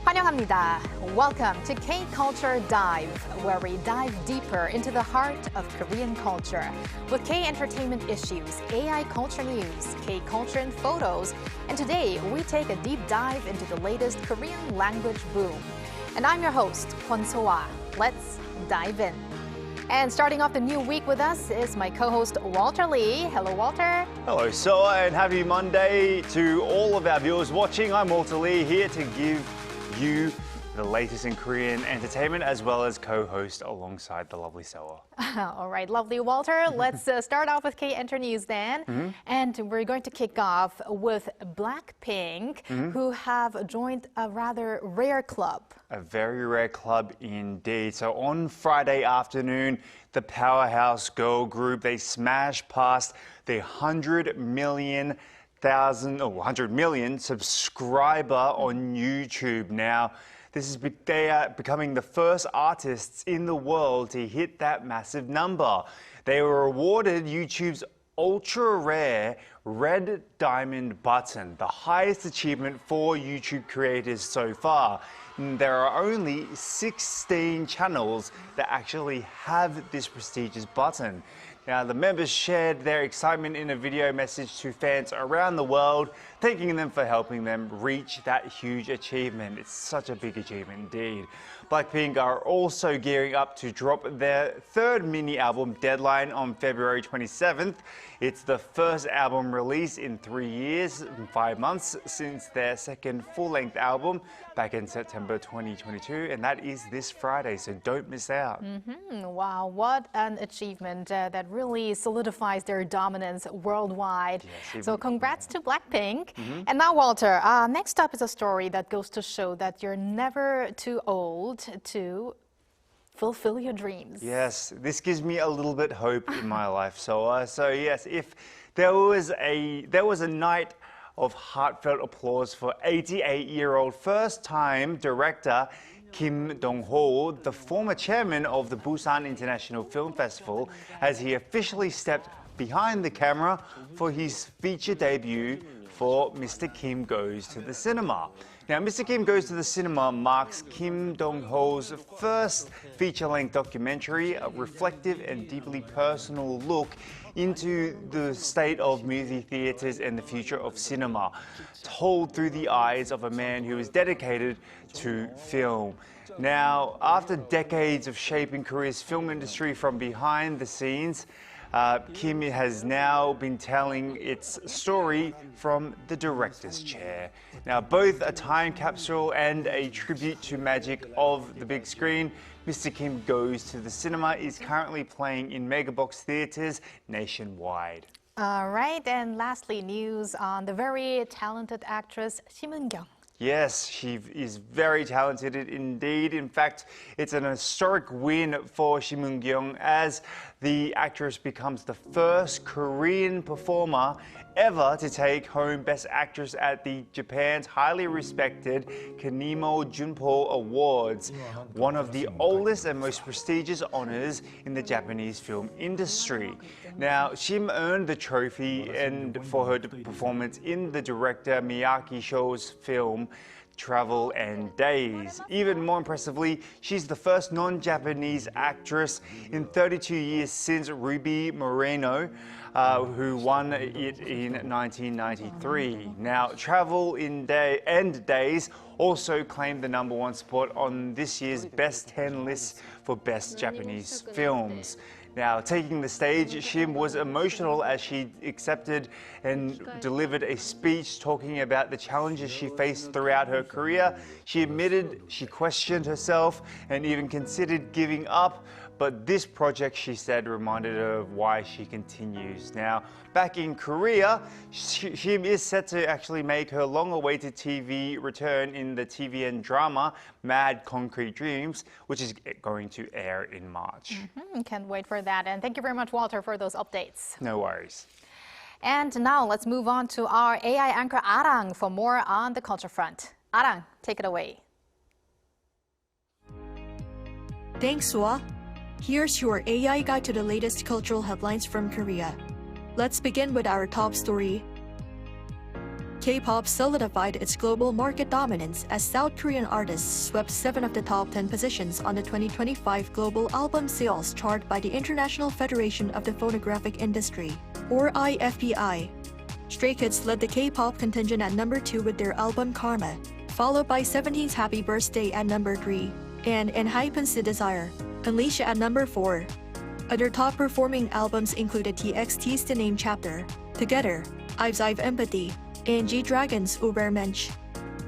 환영합니다. Welcome to K-Culture Dive, where we dive deeper into the heart of Korean culture. With K-entertainment issues, AI culture news, K-culture and photos, and today we take a deep dive into the latest Korean language boom. And I'm your host, Kwon So-ah. Let's dive in. And starting off the new week with us is my co-host, Walter Lee. Hello, Walter. Hello, Soa, and happy Monday to all of our viewers watching. I'm Walter Lee, here to give you the latest in Korean entertainment, as well as co-host alongside the lovely Soa. All right, lovely Walter. Let's start off with K-Enter News then. And we're going to kick off with Blackpink, who have joined a rather rare club. A very rare club indeed. So on Friday afternoon, the powerhouse girl group, they smashed past the 100 million subscriber on YouTube. Now, they are becoming the first artists in the world to hit that massive number. They were awarded YouTube's ultra rare red diamond button, the highest achievement for YouTube creators so far. And there are only 16 channels that actually have this prestigious button. Now, the members shared their excitement in a video message to fans around the world, thanking them for helping them reach that huge achievement. It's such a big achievement indeed. Blackpink are also gearing up to drop their third mini album, Deadline, on February 27th. It's the first album release in 3 years and 5 months since their second full-length album back in September 2022, and that is this Friday, so don't miss out. Wow, what an achievement that really solidifies their dominance worldwide. Yes, so congrats to Blackpink. And now, Walter, next up is a story that goes to show that you're never too old to fulfill your dreams. Yes, this gives me a little bit hope in my life. So yes, if there was a night of heartfelt applause for 88-year-old first-time director Kim Dong-ho, the former chairman of the Busan International Film Festival, as he officially stepped behind the camera for his feature debut for Mr. Kim Goes to the Cinema. Now, Mr. Kim Goes to the Cinema marks Kim Dong-ho's first feature-length documentary, a reflective and deeply personal look into the state of movie theaters and the future of cinema, told through the eyes of a man who is dedicated to film. Now, after decades of shaping Korea's film industry from behind the scenes, Kim has now been telling its story from the director's chair. Now, both a time capsule and a tribute to magic of the big screen, Mr. Kim Goes to the Cinema is currently playing in megabox theaters nationwide. All right, and lastly, news on the very talented actress Kim Eun-kyung. Yes, she is very talented indeed. In fact, it's an historic win for Kim Eun-kyung as the actress becomes the first Korean performer ever to take home Best Actress at the Japan's highly respected Kanemo Junpo Awards, one of the oldest and most prestigious honors in the Japanese film industry. Now, Kim earned the trophy for her performance in the director Miyake Sho's film Travel and Days. Even more impressively, she's the first non-Japanese actress in 32 years since Ruby Moreno, who won it in 1993. Now, Travel and Days also claimed the #1 spot on this year's Best 10 list for Best Japanese Films. Now, taking the stage, Kim was emotional as she accepted and delivered a speech talking about the challenges she faced throughout her career. She admitted she questioned herself and even considered giving up, but this project, she said, reminded her of why she continues. Now, back in Korea, Kim is set to actually make her long-awaited TV return in the TVN drama Mad Concrete Dreams, which is going to air in March. Can't wait for that. And thank you very much, Walter, for those updates. No worries. And now let's move on to our AI anchor Arirang for more on the culture front. Arirang, take it away. Thanks, Swa. Here's your AI guide to the latest cultural headlines from Korea. Let's begin with our top story. K-pop solidified its global market dominance as South Korean artists swept 7 of the top 10 positions on the 2025 Global Album Sales chart by the International Federation of the Phonographic Industry, or IFPI. Stray Kids led the K-pop contingent at number 2 with their album Karma, followed by 17's Happy Birthday at number 3, and ENHYPEN's The Desire, Unleash at number 4. Other top-performing albums included TXT's The Name Chapter, Together, I've Empathy, and G-Dragon's Ubermensch.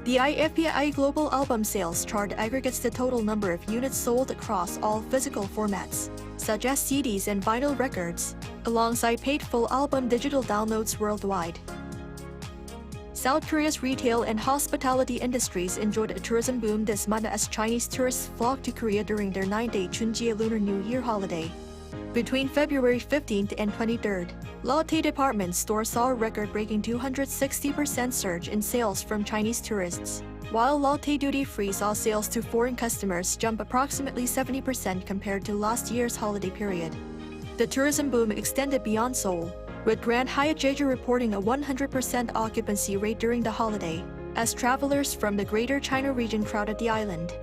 The IFPI Global Album Sales chart aggregates the total number of units sold across all physical formats, such as CDs and vinyl records, alongside paid full album digital downloads worldwide. South Korea's retail and hospitality industries enjoyed a tourism boom this month as Chinese tourists flocked to Korea during their 9-day Chunjie Lunar New Year holiday. Between February 15th and 23rd, Lotte department store saw a record-breaking 260% surge in sales from Chinese tourists, while Lotte duty-free saw sales to foreign customers jump approximately 70% compared to last year's holiday period. The tourism boom extended beyond Seoul, with Grand Hyatt Jeju reporting a 100% occupancy rate during the holiday, as travelers from the Greater China region crowded the island.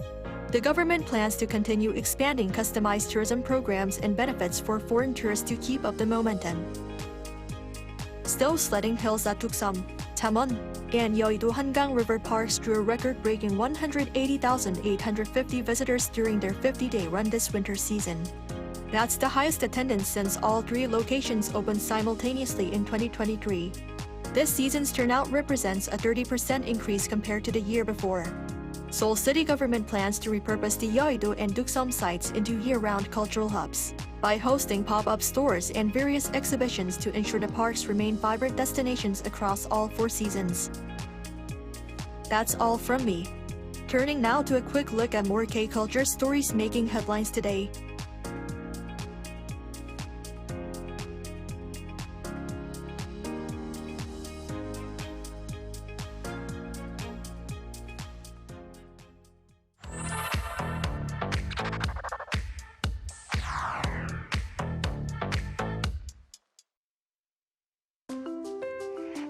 The government plans to continue expanding customized tourism programs and benefits for foreign tourists to keep up the momentum. Snow sledding hills at Tuksum, Tamon, and Yeouido Hangang River Parks drew a record-breaking 180,850 visitors during their 50-day run this winter season. That's the highest attendance since all 3 locations opened simultaneously in 2023. This season's turnout represents a 30% increase compared to the year before. Seoul City government plans to repurpose the Yeouido and Tuksum sites into year-round cultural hubs by hosting pop-up stores and various exhibitions to ensure the parks remain vibrant destinations across all 4 seasons. That's all from me. Turning now to a quick look at more K-culture stories making headlines today.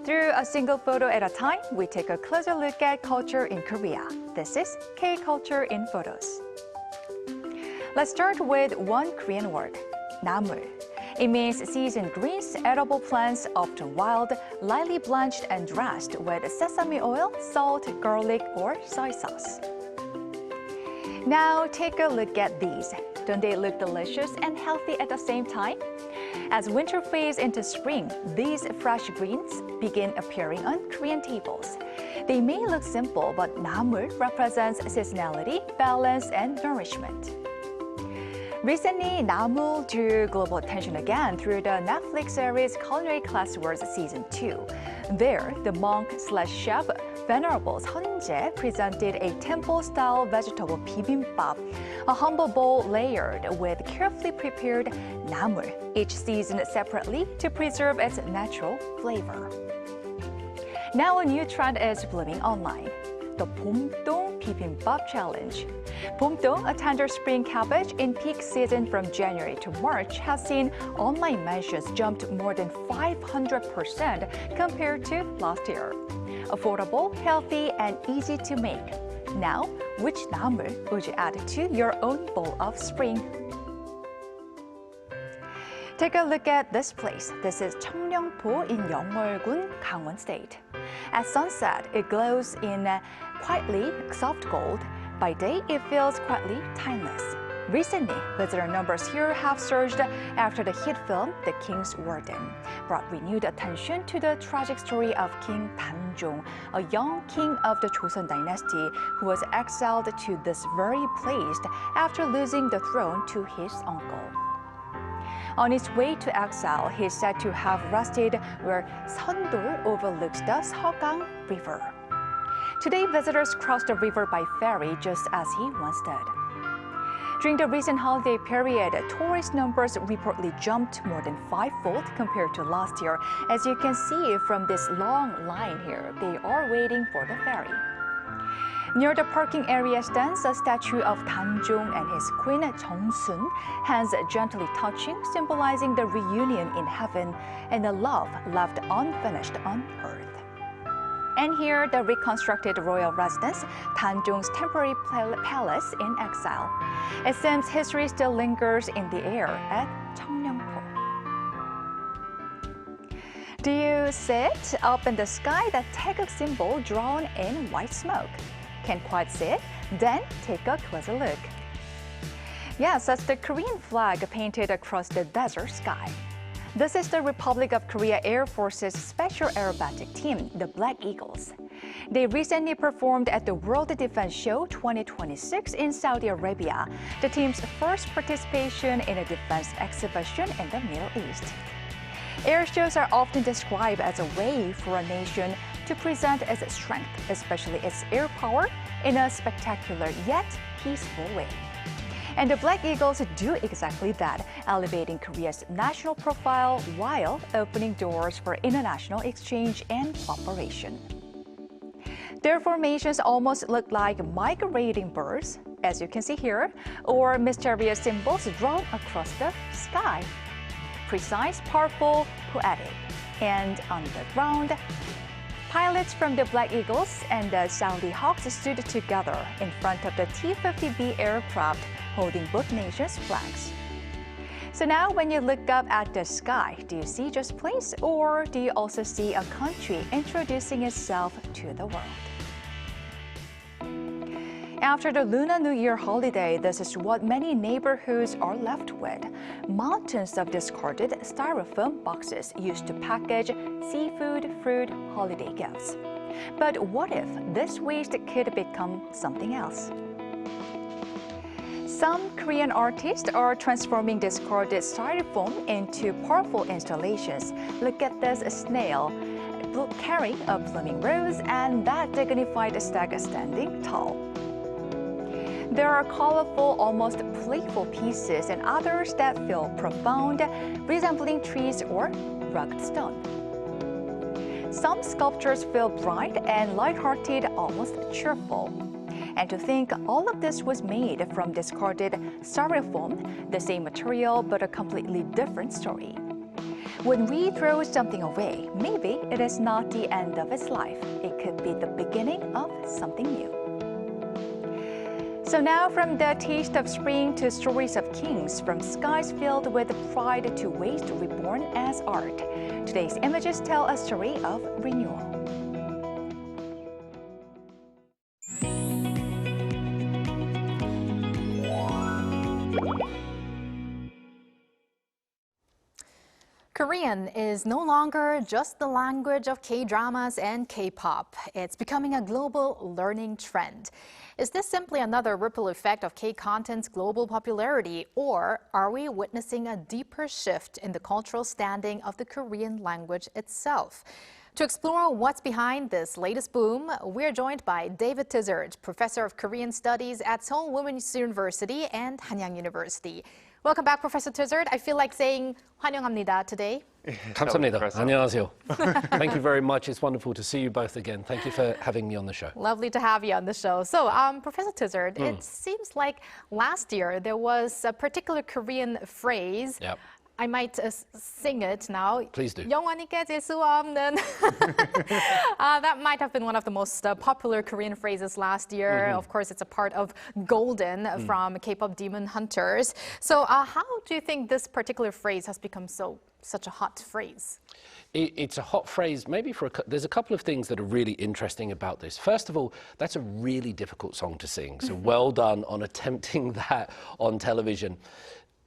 Through a single photo at a time, we take a closer look at culture in Korea. This is K-Culture in Photos. Let's start with one Korean word, 나물. It means seasoned greens, edible plants, often wild, lightly blanched and dressed with sesame oil, salt, garlic, or soy sauce. Now take a look at these. Don't they look delicious and healthy at the same time? As winter fades into spring, these fresh greens begin appearing on Korean tables. They may look simple, but 나물 represents seasonality, balance, and nourishment. Recently, 나물 drew global attention again through the Netflix series Culinary Class Wars Season 2. There, the monk/chef Venerable Seonjae presented a temple-style vegetable bibimbap, a humble bowl layered with carefully prepared 나물, each seasoned separately to preserve its natural flavor. Now a new trend is blooming online, the 봄동 bibimbap challenge. 봄동, a tender spring cabbage in peak season from January to March, has seen online mentions jumped more than 500% compared to last year. Affordable, healthy, and easy to make. Now, which 나물 would you add to your own bowl of spring? Take a look at this place. This is 청령포 in 영월군, Gangwon State. At sunset, it glows in quietly soft gold. By day, it feels quietly timeless. Recently, visitor numbers here have surged after the hit film The King's Warden brought renewed attention to the tragic story of King Danjong, a young king of the Joseon dynasty who was exiled to this very place after losing the throne to his uncle. On his way to exile, he is said to have rested where Seondol overlooks the Seogang River. Today, visitors cross the river by ferry just as he once did. During the recent holiday period, tourist numbers reportedly jumped more than 5-fold compared to last year. As you can see from this long line here, they are waiting for the ferry. Near the parking area stands a statue of Danjong and his queen Jongsun, hands gently touching, symbolizing the reunion in heaven and the love left unfinished on earth. And here, the reconstructed royal residence, Tanjung's temporary palace in exile. It seems history still lingers in the air at Cheongnyongpo. Do you see it up in the sky, that Taeguk symbol drawn in white smoke? Can't quite see it? Then take a closer look. Yes, that's the Korean flag painted across the desert sky. This is the Republic of Korea Air Force's Special Aerobatic Team, the Black Eagles. They recently performed at the World Defense Show 2026 in Saudi Arabia, the team's first participation in a defense exhibition in the Middle East. Air shows are often described as a way for a nation to present its strength, especially its air power, in a spectacular yet peaceful way. And the Black Eagles do exactly that, elevating Korea's national profile while opening doors for international exchange and cooperation. Their formations almost look like migrating birds, as you can see here, or mysterious symbols drawn across the sky. Precise, powerful, poetic. And on the ground, pilots from the Black Eagles and the Saudi Hawks stood together in front of the T-50B aircraft, holding both nations' flags. So now when you look up at the sky, do you see just planes, or do you also see a country introducing itself to the world? After the Lunar New Year holiday, this is what many neighborhoods are left with. Mountains of discarded styrofoam boxes used to package seafood, fruit, holiday gifts. But what if this waste could become something else? Some Korean artists are transforming discarded styrofoam into powerful installations. Look at this snail carrying a blooming rose and that dignified stag standing tall. There are colorful, almost playful pieces and others that feel profound, resembling trees or rugged stone. Some sculptures feel bright and lighthearted, almost cheerful. And to think all of this was made from discarded styrofoam, the same material but a completely different story. When we throw something away, maybe it is not the end of its life. It could be the beginning of something new. So now from the taste of spring to stories of kings, from skies filled with pride to waste reborn as art, today's images tell a story of renewal. Korean is no longer just the language of K-dramas and K-pop. It's becoming a global learning trend. Is this simply another ripple effect of K-content's global popularity, or are we witnessing a deeper shift in the cultural standing of the Korean language itself? To explore what's behind this latest boom, we're joined by David Tizard, Professor of Korean Studies at Seoul Women's University and Hanyang University. Welcome back, Professor Tizard. I feel like saying 환영합니다 today. 감사합니다. 안녕하세요. Thank you very much. It's wonderful to see you both again. Thank you for having me on the show. Lovely to have you on the show. So, Professor Tizard, it seems like last year there was a particular Korean phrase. Yep. I might sing it now. Please do. 영원히 깨질 수 없는. That might have been one of the most popular Korean phrases last year. Of course, it's a part of Golden from K-pop Demon Hunters. So how do you think this particular phrase has become such a hot phrase? It's a hot phrase, maybe there's a couple of things that are really interesting about this. First of all, that's a really difficult song to sing. So well done on attempting that on television.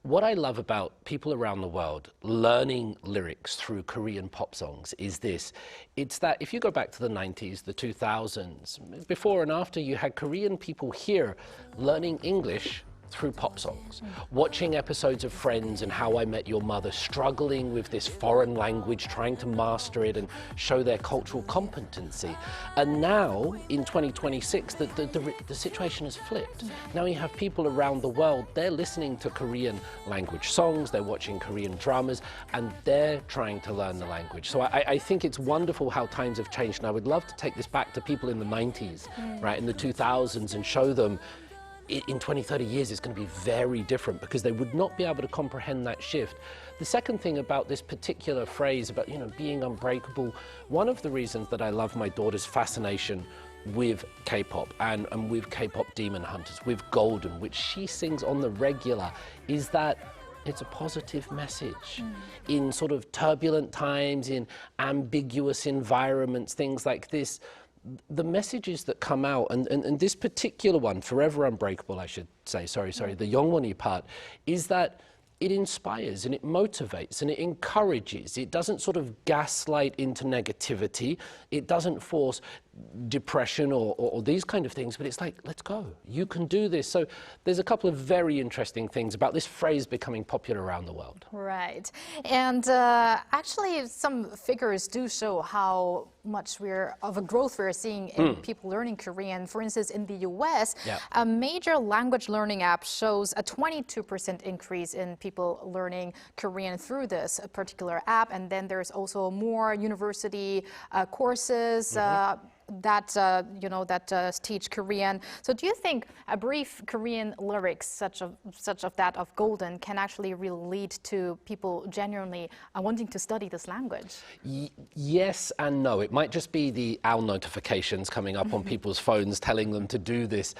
What I love about people around the world learning lyrics through Korean pop songs is this. It's that if you go back to the 90s, the 2000s, before and after, you had Korean people here learning English through pop songs, watching episodes of Friends and How I Met Your Mother, struggling with this foreign language, trying to master it and show their cultural competency. And now, in 2026, the situation has flipped. Now you have people around the world, they're listening to Korean language songs, they're watching Korean dramas, and they're trying to learn the language. So I think it's wonderful how times have changed, and I would love to take this back to people in the 90s, right, in the 2000s, and show them in 20, 30 years, it's going to be very different because they would not be able to comprehend that shift. The second thing about this particular phrase about, being unbreakable, one of the reasons that I love my daughter's fascination with K-pop and with K-pop Demon Hunters, with Golden, which she sings on the regular, is that it's a positive message. In sort of turbulent times, in ambiguous environments, things like this, the messages that come out, and this particular one, Forever Unbreakable, I should say, sorry, the Youngwon이 part, is that it inspires and it motivates and it encourages. It doesn't sort of gaslight into negativity. It doesn't force depression or these kind of things, but it's like, let's go. You can do this. So there's a couple of very interesting things about this phrase becoming popular around the world. Right. And actually, some figures do show how much of a growth we're seeing in people learning Korean. For instance, in the US, a major language learning app shows a 22% increase in people learning Korean through this particular app. And then there's also more university courses that teach Korean. So do you think a brief Korean lyrics such of that of Golden can actually really lead to people genuinely wanting to study this language? Yes and no. It might just be the owl notifications coming up on people's phones telling them to do this.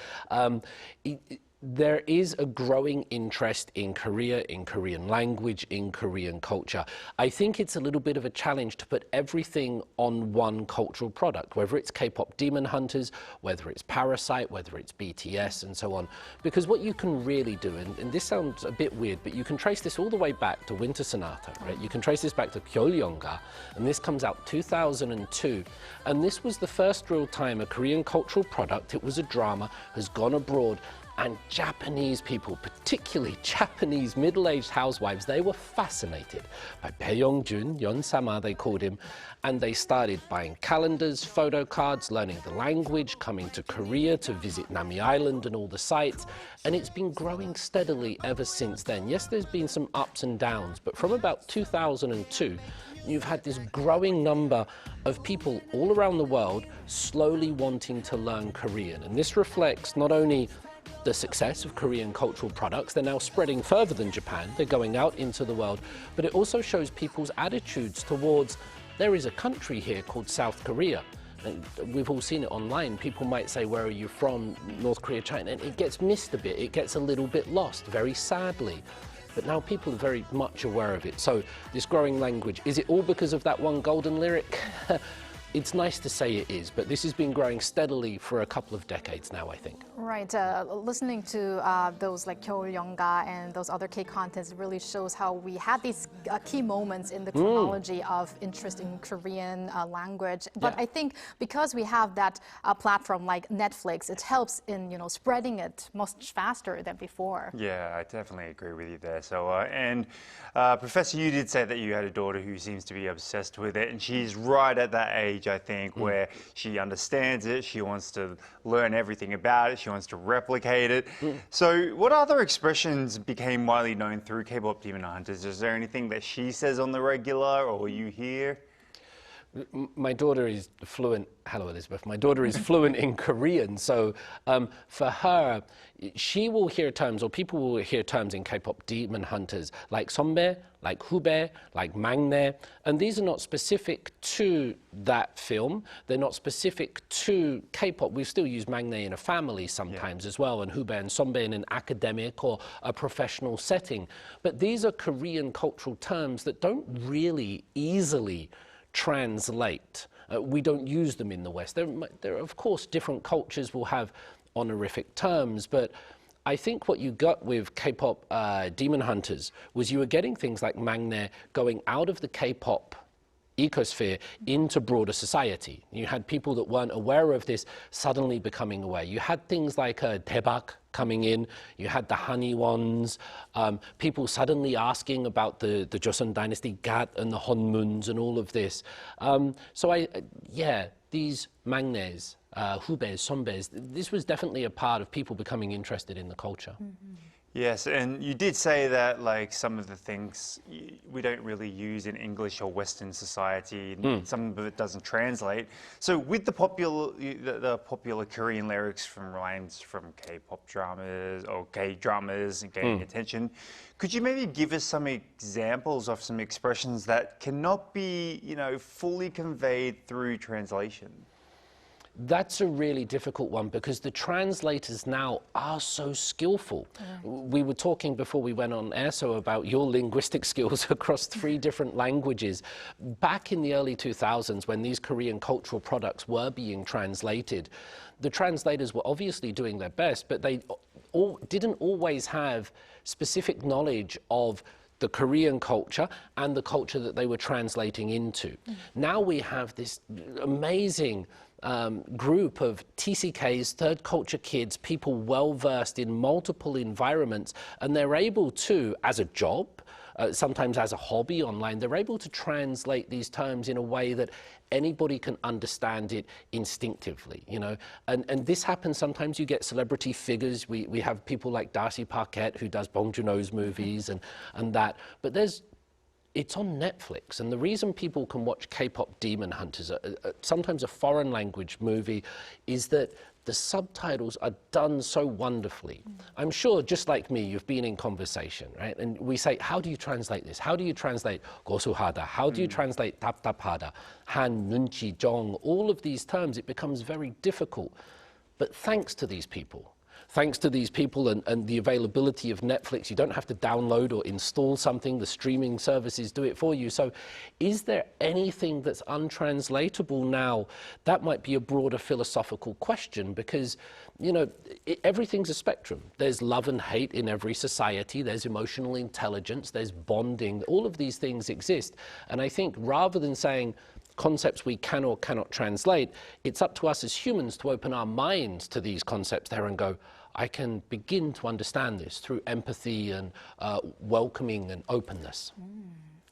There is a growing interest in Korea, in Korean language, in Korean culture. I think it's a little bit of a challenge to put everything on one cultural product, whether it's K-pop Demon Hunters, whether it's Parasite, whether it's BTS and so on. Because what you can really do, and this sounds a bit weird, but you can trace this all the way back to Winter Sonata, right? You can trace this back to 겨울연가, and this comes out 2002. And this was the first real time a Korean cultural product, it was a drama, has gone abroad. And Japanese people, particularly Japanese middle-aged housewives, they were fascinated by Bae Young-jun, Yeon-sama they called him, and they started buying calendars, photo cards, learning the language, coming to Korea to visit Nami Island and all the sites, and it's been growing steadily ever since then. Yes, there's been some ups and downs, but from about 2002, you've had this growing number of people all around the world slowly wanting to learn Korean, and this reflects not only the success of Korean cultural products. They're now spreading further than Japan. They're going out into the world. But it also shows people's attitudes towards, there is a country here called South Korea. And we've all seen it online. People might say, where are you from? North Korea, China. And it gets missed a bit. It gets a little bit lost, very sadly. But now people are very much aware of it. So this growing language, is it all because of that one Golden lyric? It's nice to say it is, but this has been growing steadily for a couple of decades now, I think. Right. Listening to those like 겨울연가 and those other K-contents really shows how we had these key moments in the chronology of interest in Korean language. But I think because we have that platform like Netflix, it helps in spreading it much faster than before. Yeah, I definitely agree with you there. So, Professor, you did say that you had a daughter who seems to be obsessed with it, and she's right at that age, I think, where she understands it, she wants to learn everything about it, she wants to replicate it. So what other expressions became widely known through K-pop Demon Hunters? Is there anything that she says on the regular or you hear? My daughter is fluent, hello Elizabeth, my daughter is fluent in Korean, so for her, she will hear terms, or people will hear terms in K-pop Demon Hunters, like 선배, like 후배, like 막내, and these are not specific to that film, they're not specific to K-pop. We still use 막내 in a family sometimes as well, and 후배 and 선배 in an academic or a professional setting. But these are Korean cultural terms that don't really easily translate. We don't use them in the West. There are, of course, different cultures will have honorific terms, but I think what you got with K-pop Demon Hunters was you were getting things like 막내 going out of the K-pop ecosphere into broader society. You had people that weren't aware of this suddenly becoming aware. You had things like 대박 coming in, you had the honey ones, people suddenly asking about the Joseon dynasty, Gat and the Honmuns and all of this. So these 막내s, 후배s, 선배s, this was definitely a part of people becoming interested in the culture. Yes, and you did say that like some of the things we don't really use in English or Western society, some of it doesn't translate. So with the popular Korean lyrics from lines from K-pop dramas or K-dramas and gaining attention, could you maybe give us some examples of some expressions that cannot be, fully conveyed through translation? That's a really difficult one because the translators now are so skillful. We were talking before we went on air about your linguistic skills across 3 different languages. Back in the early 2000s, when these Korean cultural products were being translated, the translators were obviously doing their best, but they didn't always have specific knowledge of the Korean culture and the culture that they were translating into. Now we have this amazing group of TCKs, third culture kids, people well versed in multiple environments, and they're able to, as a job, sometimes as a hobby online, they're able to translate these terms in a way that anybody can understand it instinctively, And this happens sometimes. You get celebrity figures. We have people like Darcy Parkett, who does Bong Joon-ho's movies and that. But it's on Netflix, and the reason people can watch K-pop Demon Hunters, sometimes a foreign language movie, is that the subtitles are done so wonderfully. I'm sure, just like me, you've been in conversation, right? And we say, how do you translate this? How do you translate gosuhada? How do you translate taptaphada? Han, nunchi, jong, all of these terms, it becomes very difficult. But thanks to these people, and the availability of Netflix, you don't have to download or install something. The streaming services do it for you. So is there anything that's untranslatable now? That might be a broader philosophical question because, everything's a spectrum. There's love and hate in every society. There's emotional intelligence. There's bonding. All of these things exist. And I think rather than saying concepts we can or cannot translate, it's up to us as humans to open our minds to these concepts there and go, I can begin to understand this through empathy and welcoming and openness.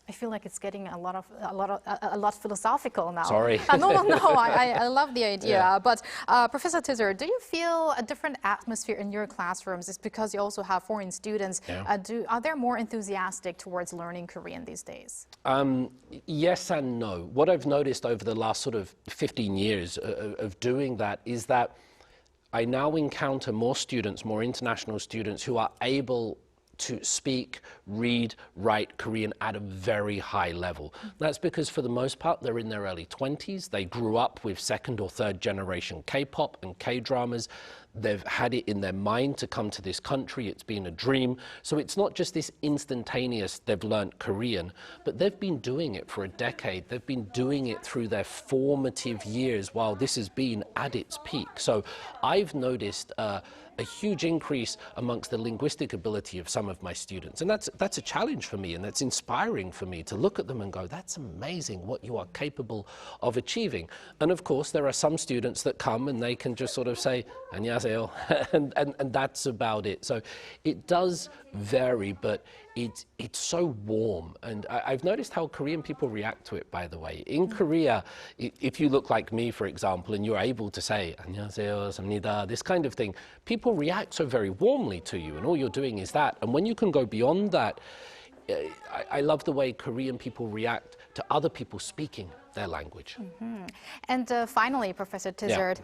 I feel like it's getting a lot philosophical now. Sorry. No. I love the idea. Yeah. But Professor Tizard, do you feel a different atmosphere in your classrooms? It's because you also have foreign students. Yeah. Are they more enthusiastic towards learning Korean these days? Yes and no. What I've noticed over the last sort of 15 years of doing that is that I now encounter more students, more international students who are able to speak, read, write Korean at a very high level. That's because for the most part, they're in their early 20s. They grew up with 2nd or 3rd generation K-pop and K-dramas. They've had it in their mind to come to this country. It's been a dream. So it's not just this instantaneous, they've learned Korean, but they've been doing it for a decade. They've been doing it through their formative years while this has been at its peak. So I've noticed a huge increase amongst the linguistic ability of some of my students. And that's a challenge for me, and that's inspiring for me to look at them and go, that's amazing what you are capable of achieving. And of course, there are some students that come and they can just sort of say, 안녕하세요, and that's about it. So it does vary, but it's so warm. And I've noticed how Korean people react to it, by the way. In Korea, if you look like me, for example, and you're able to say, 안녕하세요, 삽니다, this kind of thing, people react so very warmly to you, and all you're doing is that. And when you can go beyond that, I love the way Korean people react to other people speaking their language. And finally, Professor Tizard,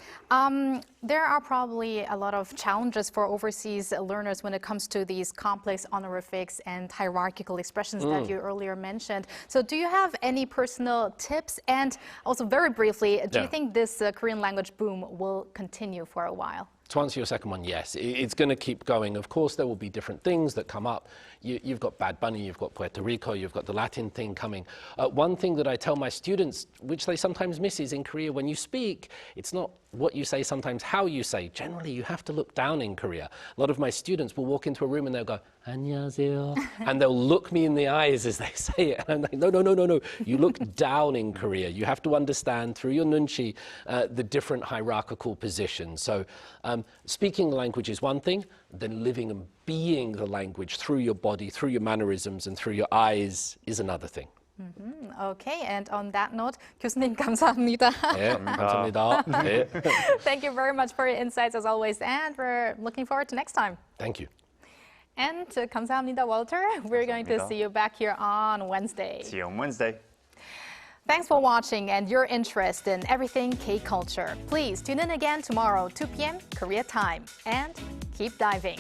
there are probably a lot of challenges for overseas learners when it comes to these complex honorifics and hierarchical expressions that you earlier mentioned. So do you have any personal tips? And also very briefly, do you think this Korean language boom will continue for a while? To answer your second one, yes, it's going to keep going. Of course, there will be different things that come up. You've got Bad Bunny, you've got Puerto Rico, you've got the Latin thing coming. One thing that I tell my students, which they sometimes miss, is in Korea, when you speak, it's not what you say, sometimes how you say. Generally, you have to look down in Korea. A lot of my students will walk into a room and they'll go, 안녕하세요, and they'll look me in the eyes as they say it. And I'm like, no. You look down in Korea. You have to understand through your nunchi the different hierarchical positions. So speaking the language is one thing, then living and being the language through your body, through your mannerisms, and through your eyes is another thing. Okay, and on that note, 교수님 감사합니다. 네, 감사합니다. 네. Thank you very much for your insights as always, and we're looking forward to next time. Thank you. And 감사합니다, Walter. We're going to see you back here on Wednesday. See you on Wednesday. Thanks for watching and your interest in everything K-culture. Please tune in again tomorrow, 2 p.m. Korea time, and keep diving.